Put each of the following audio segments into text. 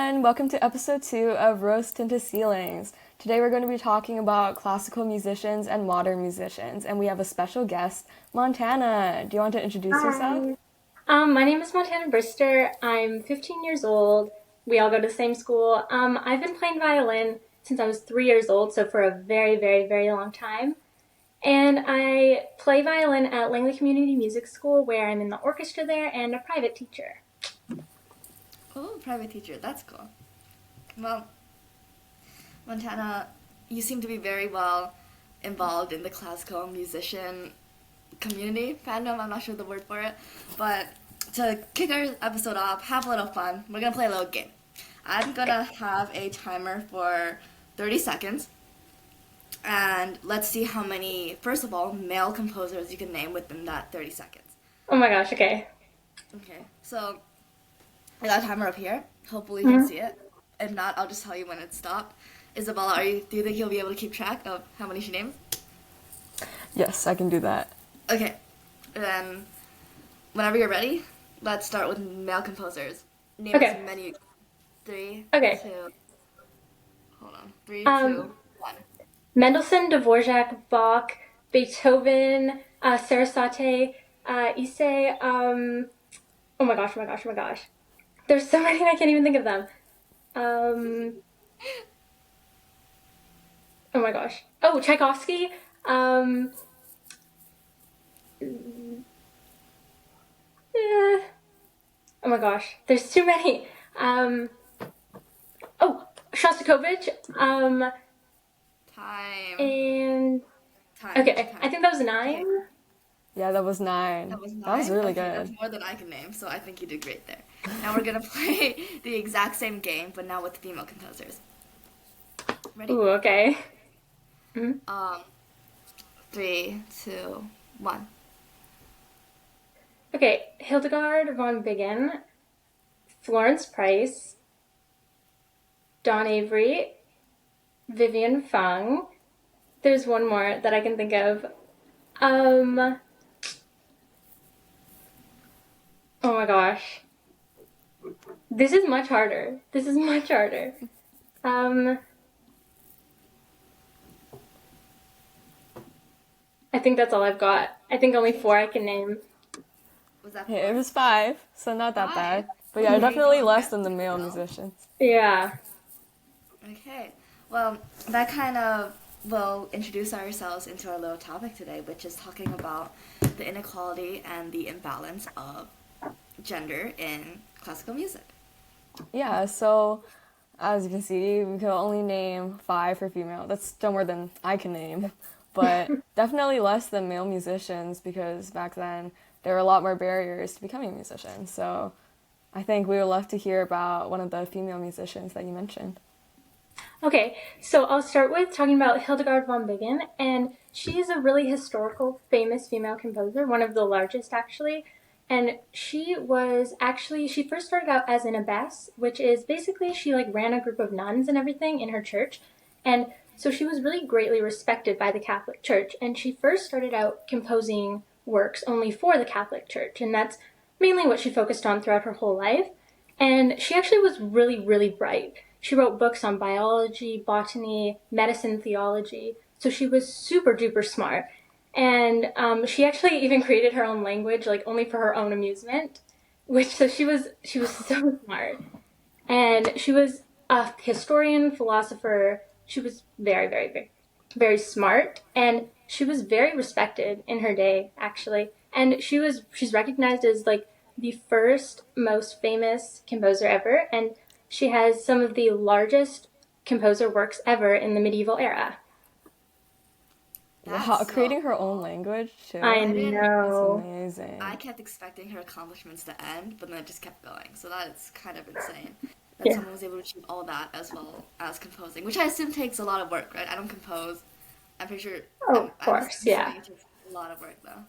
everyone. Welcome to episode 2 of Rose Tinted Ceilings. Today we're going to be talking about classical musicians and modern musicians, and we have a special guest, Montana. Do you want to introduce yourself? Hi. My name is Montana Brister. I'm 15 years old. We all go to the same school. I've been playing violin since I was 3 years old, so for a very, very, very long time. And I play violin at Langley Community Music School, where I'm in the orchestra there and a private teacher. Oh, private teacher. That's cool. Well, Montana, you seem to be very well involved in the classical musician community, fandom, I'm not sure the word for it. But to kick our episode off, have a little fun. We're going to play a little game. I'm going to have a timer for 30 seconds. And let's see how many, first of all, male composers you can name within that 30 seconds. Oh my gosh, okay. Okay, so I got a timer up here. Hopefully you can Mhm. see it. If not, I'll just tell you when it's stopped. Isabella, do you think you'll be able to keep track of how many she names? Yes, I can do that. Okay, then whenever you're ready, let's start with male composers. Name as Okay, many. Three, okay. two, hold on. Three, Um, two, one. Mendelssohn, Dvorak, Bach, Beethoven, Sarasate, Issei, oh my gosh, oh my gosh, oh my gosh. There's so many I can't even think of them. Um, oh my gosh. Oh, Tchaikovsky. Um, eh, oh my gosh. There's too many. Um, oh, Shostakovich. Time. And Time. okay, I Time. think that was Okay, 9. Yeah, that was 9. that was That was nine. really Okay, that's good. more than I can name, so I think you did great there. Now we're gonna play the exact same game, but now with female composers. Ready? Ooh, okay. Mhm. Um, three, two, one. Okay, Hildegard von Bingen, Florence Price, Dawn Avery, Vivian Fung. There's one more that I can think of. Um, oh my gosh. This is much harder. This is much harder. Um, I think that's all I've got. I think only Okay, 4 I can name. was that Hey, it four? was 5, so not that Five. bad. But yeah, Mhm. Okay, not definitely less bad. than the Good to male know. musicians. Yeah. Okay, well, that kind of will introduce ourselves into our little topic today, which is talking about the inequality and the imbalance of gender in classical music. Yeah, so as you can see, we could only name 5 for female. That's still more than I can name, but definitely less than male musicians because back then there were a lot more barriers to becoming musicians. So I think we would love to hear about one of the female musicians that you mentioned. Okay, so I'll start with talking about Hildegard von Bingen, and she is a really historical, famous female composer, one of the largest actually. And she first started out as an abbess, which is basically she like ran a group of nuns and everything in her church. And so she was really greatly respected by the Catholic Church. And she first started out composing works only for the Catholic Church. And that's mainly what she focused on throughout her whole life. And she actually was really, really bright. She wrote books on biology, botany, medicine, theology. So she was super duper smart. And she actually even created her own language, like only for her own amusement. Which so she was so smart, and she was a historian, philosopher. She was very, very, very, very smart, and she was very respected in her day, actually. And she's recognized as like the first most famous composer ever, and she has some of the largest composer works ever in the medieval era. That's Wow, so creating her own cool. language too. I I didn't. That's know. I amazing. kept expecting her accomplishments to end, but then it just kept going. So that's kind of insane that Yeah. someone was able to achieve all that as well as composing, which I assume takes a lot of work, right? I don't compose. I'm pretty sure. Oh, of I'm course. Yeah. assuming it takes a lot of work though.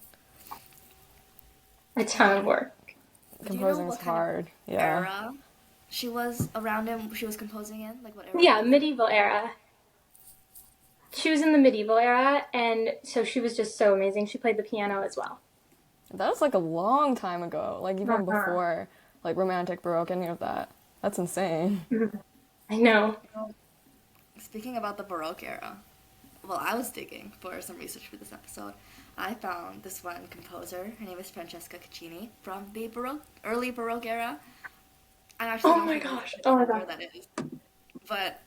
A ton of And work. do you know Composing is what kind of hard. Yeah. era she was around in? She was composing in, like what era it Yeah, was? medieval era. She was in the medieval era, and so she was just so amazing. She played the piano as well. That was like a long time ago, like even Uh-huh. before like Romantic Baroque, any of that. That's insane. I know. Speaking about the Baroque era, well, I was digging for some research for this episode. I found this one composer. Her name is Francesca Caccini from the early Baroque era. I actually Oh don't my know gosh. Oh my exactly gosh. where that is, but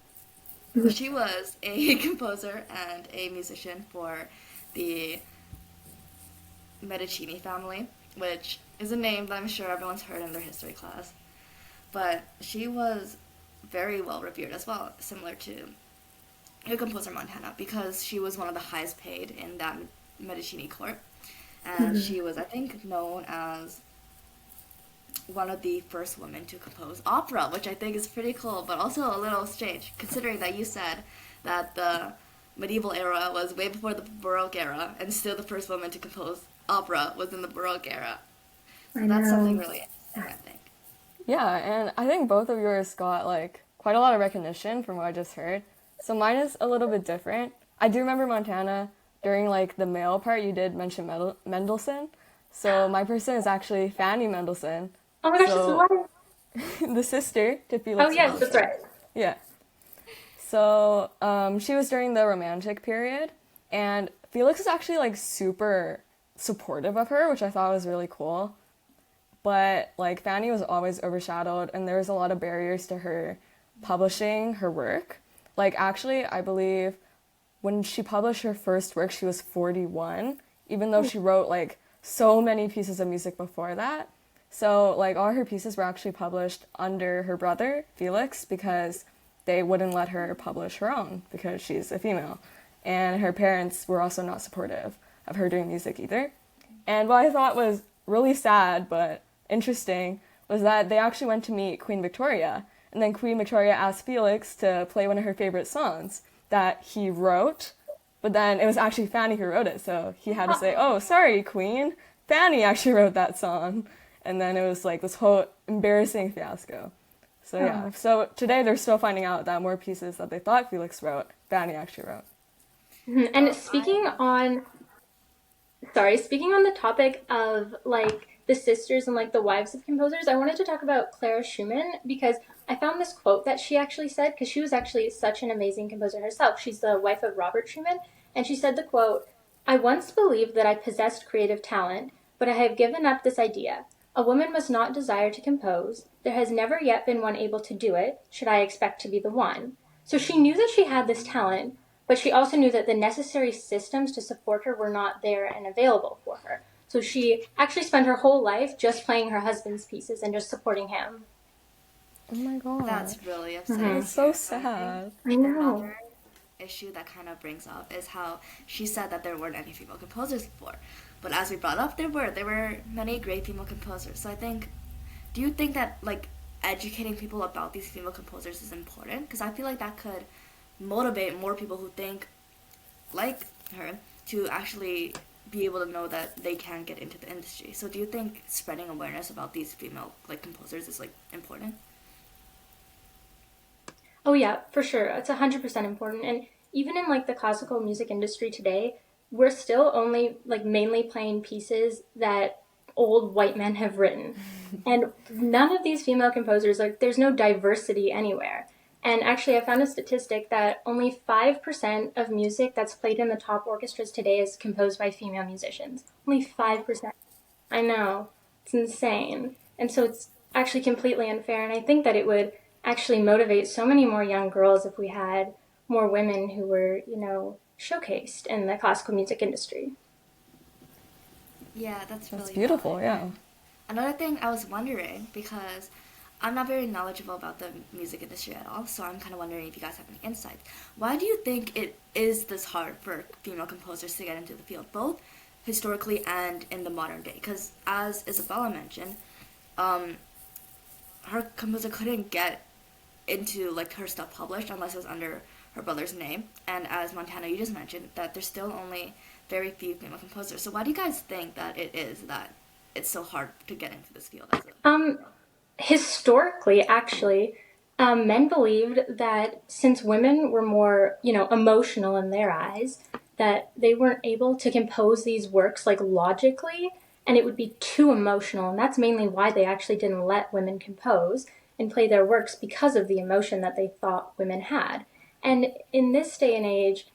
she was a composer and a musician for the Medicini family, which is a name that I'm sure everyone's heard in their history class. But she was very well revered as well, similar to her composer Montana, because she was one of the highest paid in that Medicini court. And she was, I think, known as one of the first women to compose opera, which I think is pretty cool, but also a little strange, considering that you said that the medieval era was way before the Baroque era, and still the first woman to compose opera was in the Baroque era. I So that's something know. really interesting, I think. Yeah, and I think both of yours got like quite a lot of recognition from what I just heard. So mine is a little bit different. I do remember Montana during like the male part you did mention Mendelssohn. So my person is actually Fanny Mendelssohn. Oh my gosh, it's So what? the sister to Oh Felix yes, that's Mendelssohn. right. Yeah. So she was during the Romantic period, and Felix was actually like super supportive of her, which I thought was really cool. But like Fanny was always overshadowed, and there was a lot of barriers to her publishing her work. Like actually, I believe when she published her first work, she was 41, even though she wrote like so many pieces of music before that. So like all her pieces were actually published under her brother Felix because they wouldn't let her publish her own because she's a female, and her parents were also not supportive of her doing music either. And what I thought was really sad but interesting was that they actually went to meet Queen Victoria, and then Queen Victoria asked Felix to play one of her favorite songs that he wrote, but then it was actually Fanny who wrote it, so he had to say, "Oh, sorry, Queen, Fanny actually wrote that song," and then it was like this whole embarrassing fiasco. So Oh. yeah, so today they're still finding out that more pieces that they thought Felix wrote, Fanny actually wrote. And Well, speaking on the topic of like the sisters and like the wives of composers, I wanted to talk about Clara Schumann because I found this quote that she actually said because she was actually such an amazing composer herself. She's the wife of Robert Schumann, and she said the quote, "I once believed that I possessed creative talent, but I have given up this idea. A woman must not desire to compose. There has never yet been one able to do it, should I expect to be the one." So she knew that she had this talent, but she also knew that the necessary systems to support her were not there and available for her. So she actually spent her whole life just playing her husband's pieces and just supporting him. Oh my gosh, that's really that upsetting is to so hear. So I think sad. I know. another issue that kind of brings up is how she said that there weren't any female composers before. But as we brought up, there were many great female composers. So I think, do you think that like educating people about these female composers is important? Because I feel like that could motivate more people who think like her to actually be able to know that they can get into the industry. So do you think spreading awareness about these female like composers is like important? Oh yeah, for sure. It's 100% important. And even in like the classical music industry today, we're still only like mainly playing pieces that old white men have written. And none of these female composers, like there's no diversity anywhere. And actually I found a statistic that only 5% of music that's played in the top orchestras today is composed by female musicians. Only 5%. I know. It's insane. And so it's actually completely unfair. And I think that it would actually motivate so many more young girls if we had more women who were, showcased in the classical music industry. Yeah, that's That's really beautiful, valid. yeah. And another thing I was wondering, because I'm not very knowledgeable about the music industry at all, so I'm kind of wondering if you guys have any insights. Why do you think it is this hard for female composers to get into the field, both historically and in the modern day? Because as Isabella mentioned, um, her composer couldn't get into like her stuff published unless it was under her brother's name. And as Montana, you just mentioned that there's still only very few female composers. So why do you guys think that it is that it's so hard to get into this field as a Um, Historically, actually, men believed that since women were more, emotional in their eyes, that they weren't able to compose these works like logically, and it would be too emotional. And that's mainly why they actually didn't let women compose. and play their works because of the emotion that they thought women had. And in this day and age,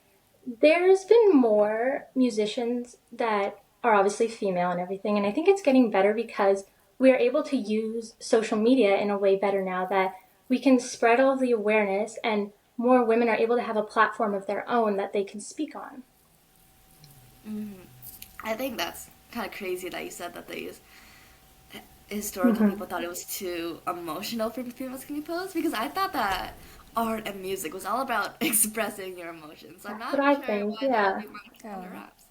there's been more musicians that are obviously female and everything, and I think it's getting better because we are able to use social media in a way better now that we can spread all the awareness and more women are able to have a platform of their own that they can speak on. I think that's kind of crazy that you said that they use historical Mm-hmm. people thought it was too emotional for females to compose because I thought that art and music was all about expressing your emotions. I'm That's what not I sure think, why that would yeah. be wrong Yeah. under wraps.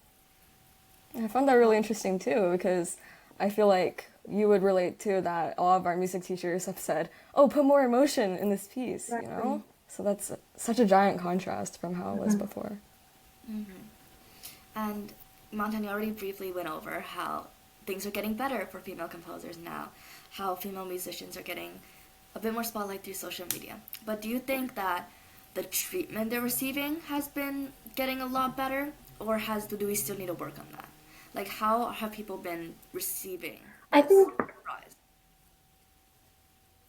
I found that really Um, interesting too because I feel like you would relate to that. A lot of our music teachers have said, "Oh, put more emotion in this piece," you Exactly. know? So that's such a giant contrast from how it was Mm-hmm. before. and Montaigne already briefly went over how things are getting better for female composers now, how female musicians are getting a bit more spotlight through social media. But do you think that the treatment they're receiving has been getting a lot better, or do we still need to work on that? Like, how have people been receiving I this think rise?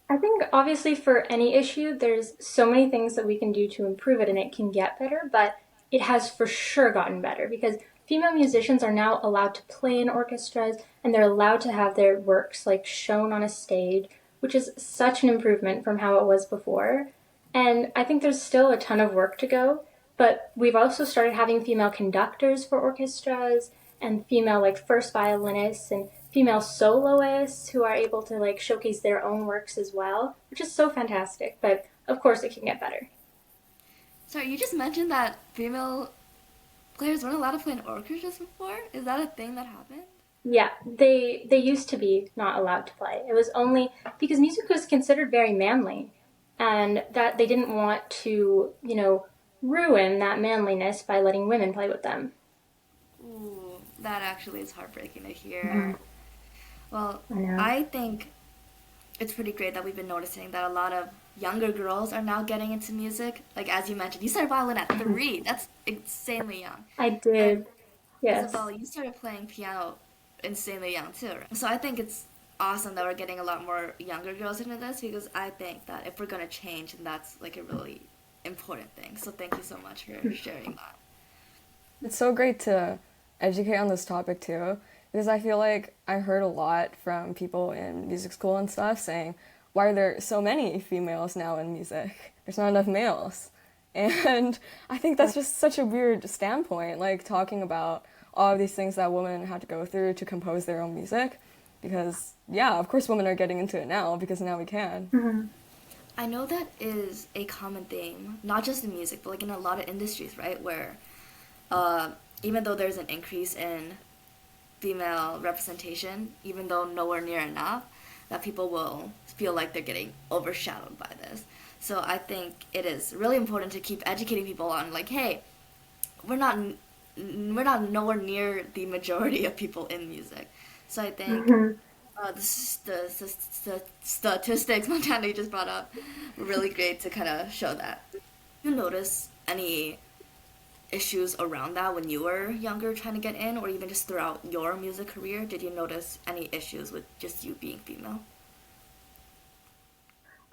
I think obviously for any issue, there's so many things that we can do to improve it and it can get better, but it has for sure gotten better because female musicians are now allowed to play in orchestras and they're allowed to have their works like shown on a stage, which is such an improvement from how it was before. And I think there's still a ton of work to go, but we've also started having female conductors for orchestras and female like first violinists and female soloists who are able to like showcase their own works as well, which is so fantastic. But of course, it can get better. Sorry, you just mentioned that female players weren't allowed to play in orchestras before? Is that a thing that happened? Yeah, they used to be not allowed to play. It was only because music was considered very manly, and that they didn't want to, ruin that manliness by letting women play with them. Ooh, that actually is heartbreaking to Hmm. hear. Well, I know. I think it's pretty great that we've been noticing that a lot of younger girls are now getting into music. Like as you mentioned, you started violin at Mhm. 3. That's insanely young. I And did. Isabel, Yes. you started playing piano insanely young too. Right? So I think it's awesome that we're getting a lot more younger girls into this because I think that if we're gonna change, then that's like a really important thing. So thank you so much for sharing that. It's so great to educate on this topic too, because I feel like I heard a lot from people in music school and stuff saying, why are there so many females now in music? There's not enough males. And I think that's just such a weird standpoint, like talking about all of these things that women had to go through to compose their own music. Because, yeah, of course women are getting into it now because now we can. Hmm. I know that is a common theme, not just in music, but like in a lot of industries, right? Where uh, even though there's an increase in female representation, even though nowhere near enough, that people will feel like they're getting overshadowed by this. So I think it is really important to keep educating people on like, hey, we're not we're not nowhere near the majority of people in music. So I think Hmm. the statistics Montana just brought up were really great to kind of show that. You notice any issues around that when you were younger trying to get in, or even just throughout your music career? Did you notice any issues with just you being female?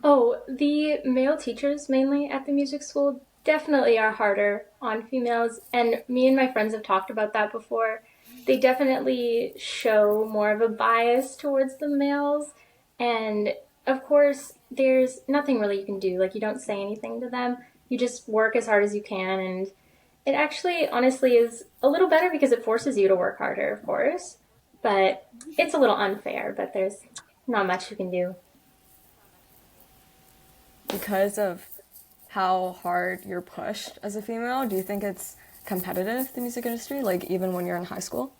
Oh, the male teachers mainly at the music school definitely are harder on females, and me and my friends have talked about that before. They definitely show more of a bias towards the males, and of course, there's nothing really you can do. Like, you don't say anything to them, you just work as hard as you can, and it actually, honestly, is a little better because it forces you to work harder, of course, but it's a little unfair, but there's not much you can do. Because of how hard you're pushed as a female, do you think it's competitive, the music industry, like even when you're in high school?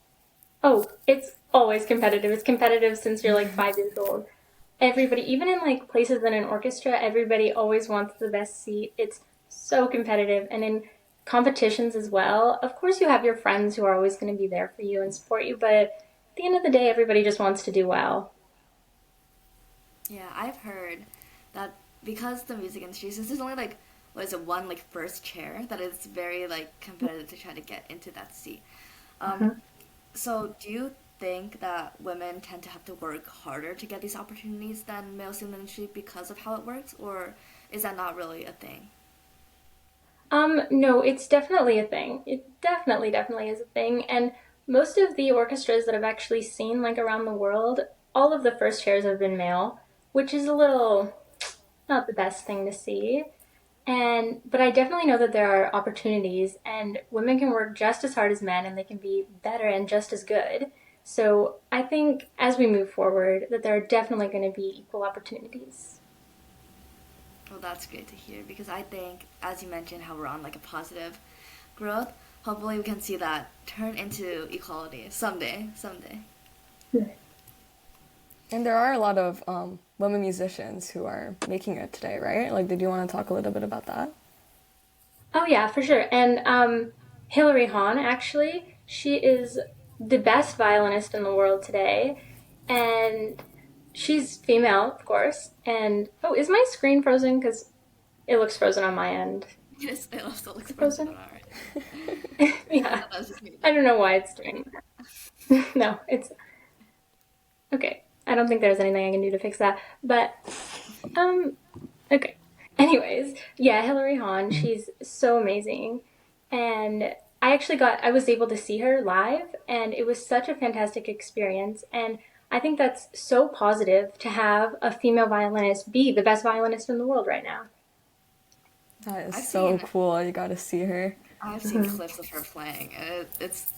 Oh, it's always competitive. It's competitive since you're like 5 years old. Everybody, even in like places in an orchestra, everybody always wants the best seat. It's so competitive. And in competitions as well, of course, you have your friends who are always going to be there for you and support you. But at the end of the day, everybody just wants to do well. Yeah, I've heard that because the music industry, since there's only like, what is it, one like first chair, that it's very like competitive to try to get into that seat. Um, Mhm. so do you think that women tend to have to work harder to get these opportunities than males in the industry because of how it works, or is that not really a thing? No, it's definitely a thing. It definitely is a thing. And most of the orchestras that I've actually seen, like around the world, all of the first chairs have been male, which is a little not the best thing to see. But I definitely know that there are opportunities, and women can work just as hard as men, and they can be better and just as good. So I think as we move forward, that there are definitely going to be equal opportunities. Well, that's great to hear because I think, as you mentioned, how we're on like a positive growth. Hopefully, we can see that turn into equality someday. Someday. And there are a lot of women musicians who are making it today, right? Like, did you want to talk a little bit about that? Oh yeah, for sure. And Hilary Hahn, actually, she is the best violinist in the world today, and she's female, of course. And oh, is my screen frozen? Because it looks frozen on my end. Yes, it also Is looks it frozen on frozen? our end. I Yeah. thought that was just me I though. don't know why it's doing that. No, it's okay. I don't think there's anything I can do to fix that. But um, okay. Anyways, yeah, Hilary Hahn, she's so amazing. And I was able to see her live, and it was such a fantastic experience. And I think that's so positive to have a female violinist be the best violinist in the world right now. That is I've so seen cool. You got to see her. I've seen Hmm. clips of her playing, and it's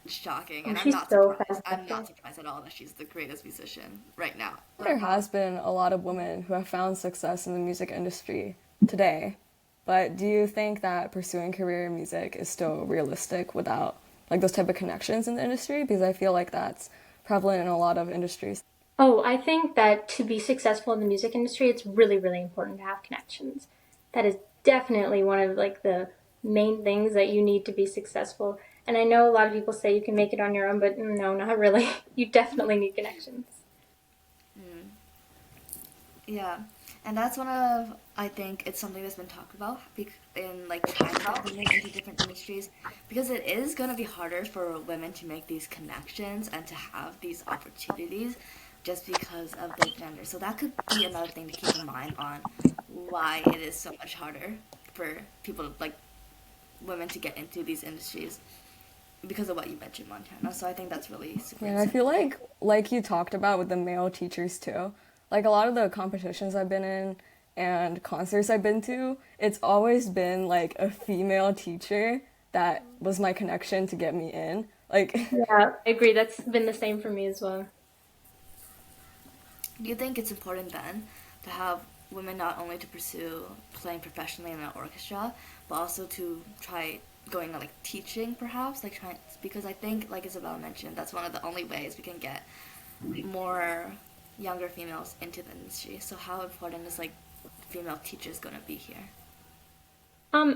shocking. Oh, And I'm she's not so surprised. I'm not fantastic. surprised at all that she's the greatest musician right now. There has been a lot of women who have found success in the music industry today. But do you think that pursuing career in music is still realistic without like those type of connections in the industry? Because I feel like that's prevalent in a lot of industries. Oh, I think that to be successful in the music industry, it's really, really important to have connections. That is definitely one of like the main things that you need to be successful. And I know a lot of people say you can make it on your own, but no, not really. You definitely need connections. Mm, yeah, and that's one of I think it's something that's been talked about in like trying to get women into different industries because it is gonna be harder for women to make these connections and to have these opportunities just because of their gender. So that could be another thing to keep in mind on why it is so much harder for people like women to get into these industries because of what you mentioned, Montana. So I think that's really super Yeah, and I feel insightful. like you talked about with the male teachers too. Like a lot of the competitions I've been in and concerts I've been to, it's always been like a female teacher that was my connection to get me in. Like Yeah, I agree. That's been the same for me as well. Do you think it's important then to have women not only to pursue playing professionally in an orchestra, but also to try going on like teaching perhaps, like trying because I think like Isabella mentioned, that's one of the only ways we can get more younger females into the industry. So how important is like female teachers gonna be here?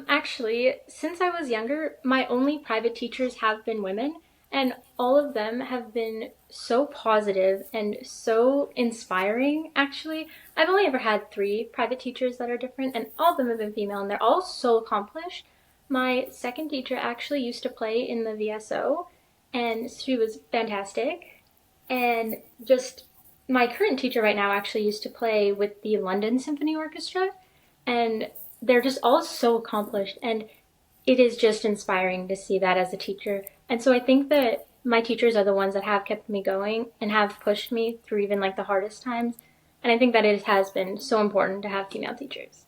Actually, since I was younger, my only private teachers have been women, and all of them have been so positive and so inspiring, actually. I've only ever had three private teachers that are different, and all of them have been female, and they're all so accomplished. My second teacher actually used to play in the VSO, and she was fantastic. And just my current teacher right now actually used to play with the London Symphony Orchestra, and they're just all so accomplished, and it is just inspiring to see that as a teacher. And so I think that my teachers are the ones that have kept me going and have pushed me through even like the hardest times. And I think that it has been so important to have female teachers.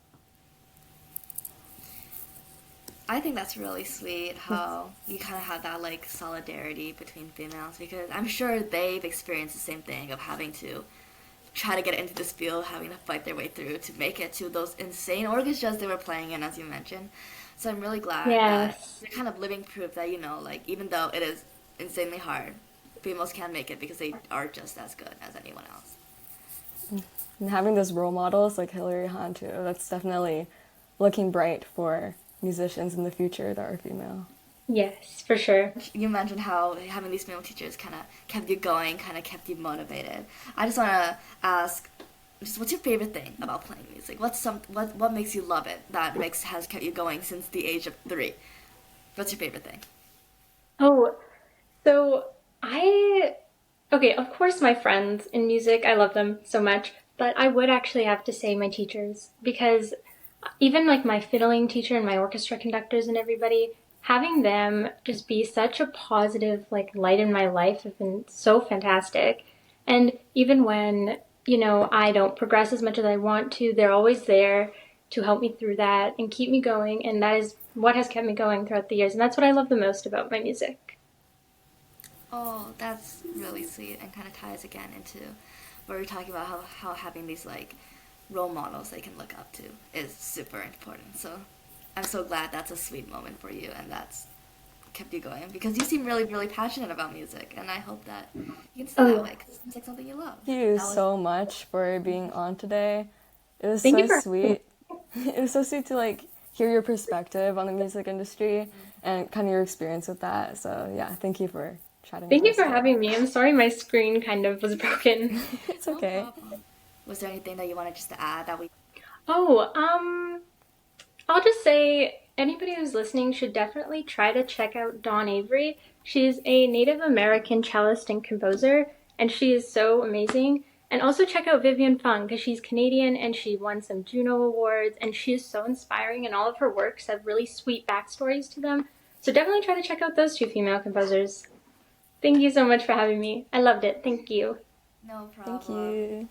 I think that's really sweet how you kind of have that like solidarity between females because I'm sure they've experienced the same thing of having to try to get into this field, having to fight their way through to make it to those insane orchestras they were playing in, as you mentioned. So I'm really glad that Yes. they're kind of living proof that, like, even though it is insanely hard, females can make it because they are just as good as anyone else. and having those role models like Hilary Hahn too, that's definitely looking bright for musicians in the future that are female. Yes, for sure. You mentioned how having these female teachers kind of kept you going, kind of kept you motivated. I just want to ask, just what's your favorite thing about playing music? What makes you love it that makes has kept you going since the age of 3? What's your favorite thing? Oh, so I Okay, of course, my friends in music, I love them so much, but I would actually have to say my teachers because even like my fiddling teacher and my orchestra conductors and everybody, having them just be such a positive like light in my life have been so fantastic. And even when, I don't progress as much as I want to, they're always there to help me through that and keep me going. And that is what has kept me going throughout the years. And that's what I love the most about my music. Oh, that's really sweet and kind of ties again into where we're talking about how having these like role models they can look up to is super important. So I'm so glad that's a sweet moment for you and that's kept you going because you seem really, really passionate about music and I hope that you can stay Oh, that yeah. way because it seems like something you love. Thank you That was so much for being on today. It was Thank you so for having me. sweet. It was so sweet to like hear your perspective on the music industry and kind of your experience with that. So yeah, thank you for chatting with Thank you us for today. having me. I'm sorry my screen kind of was broken. It's no okay. problem. Was there anything that you wanted just to add that we Oh, I'll just say anybody who's listening should definitely try to check out Dawn Avery. She's a Native American cellist and composer, and she is so amazing. And also check out Vivian Fung because she's Canadian and she won some Juno Awards, and she is so inspiring, and all of her works have really sweet backstories to them. So definitely try to check out those two female composers. Thank you so much for having me. I loved it. Thank you. no Thank problem. you.